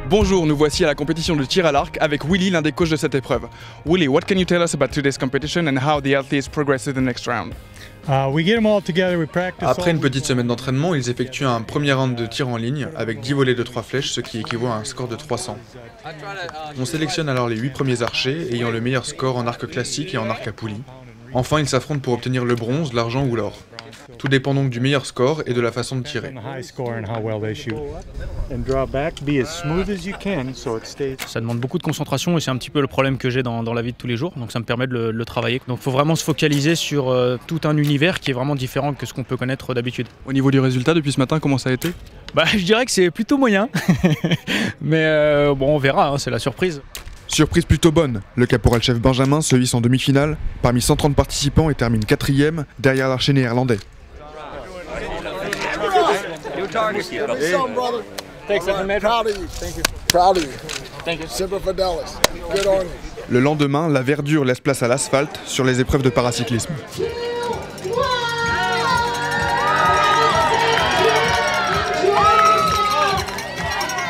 Bonjour, nous voici à la compétition de tir à l'arc avec Willy, l'un des coachs de cette épreuve. Willy, what can you tell us about today's competition and how the athletes progress to the next round? Après une petite semaine d'entraînement, ils effectuent un premier round de tir en ligne avec 10 volets de 3 flèches, ce qui équivaut à un score de 300. On sélectionne alors les 8 premiers archers ayant le meilleur score en arc classique et en arc à poulie. Enfin, ils s'affrontent pour obtenir le bronze, l'argent ou l'or. Tout dépend donc du meilleur score et de la façon de tirer. Ça demande beaucoup de concentration et c'est un petit peu le problème que j'ai dans la vie de tous les jours, donc ça me permet de le travailler. Donc il faut vraiment se focaliser sur tout un univers qui est vraiment différent que ce qu'on peut connaître d'habitude. Au niveau du résultat, depuis ce matin, comment ça a été? Je dirais que c'est plutôt moyen, mais bon, on verra, hein, c'est la surprise. Surprise plutôt bonne, le caporal-chef Benjamin se hisse en demi-finale, parmi 130 participants et termine 4e, derrière l'archer néerlandais. Le lendemain, la verdure laisse place à l'asphalte sur les épreuves de paracyclisme.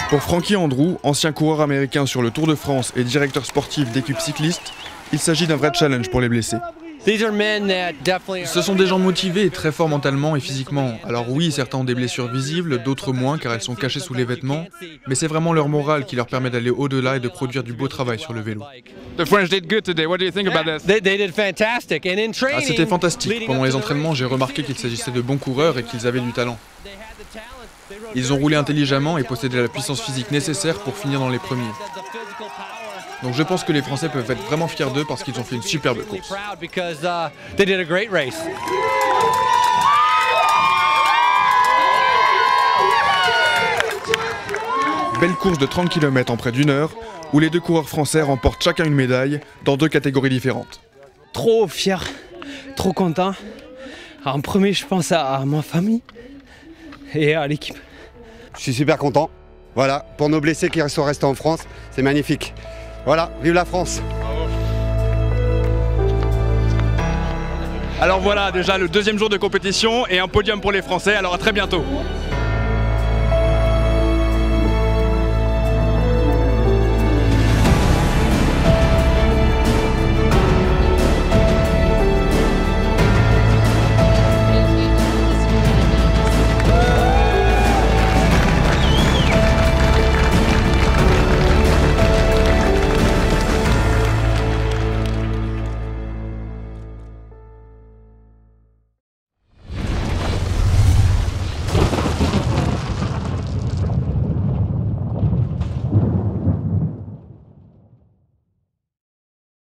Pour Frankie Andrew, ancien coureur américain sur le Tour de France et directeur sportif d'équipe cycliste, il s'agit d'un vrai challenge pour les blessés. Ce sont des gens motivés et très forts mentalement et physiquement. Alors oui, certains ont des blessures visibles, d'autres moins car elles sont cachées sous les vêtements, mais c'est vraiment leur morale qui leur permet d'aller au-delà et de produire du beau travail sur le vélo. C'était fantastique. Pendant les entraînements, j'ai remarqué qu'il s'agissait de bons coureurs et qu'ils avaient du talent. Ils ont roulé intelligemment et possédaient la puissance physique nécessaire pour finir dans les premiers. Donc je pense que les Français peuvent être vraiment fiers d'eux parce qu'ils ont fait une superbe course. Belle course de 30 km en près d'une heure, où les deux coureurs français remportent chacun une médaille dans 2 catégories différentes. Trop fier, trop content. En premier, je pense à ma famille et à l'équipe. Je suis super content. Voilà, pour nos blessés qui sont restés en France, c'est magnifique. Voilà, vive la France! Alors voilà, déjà le 2e jour de compétition et un podium pour les Français, alors à très bientôt.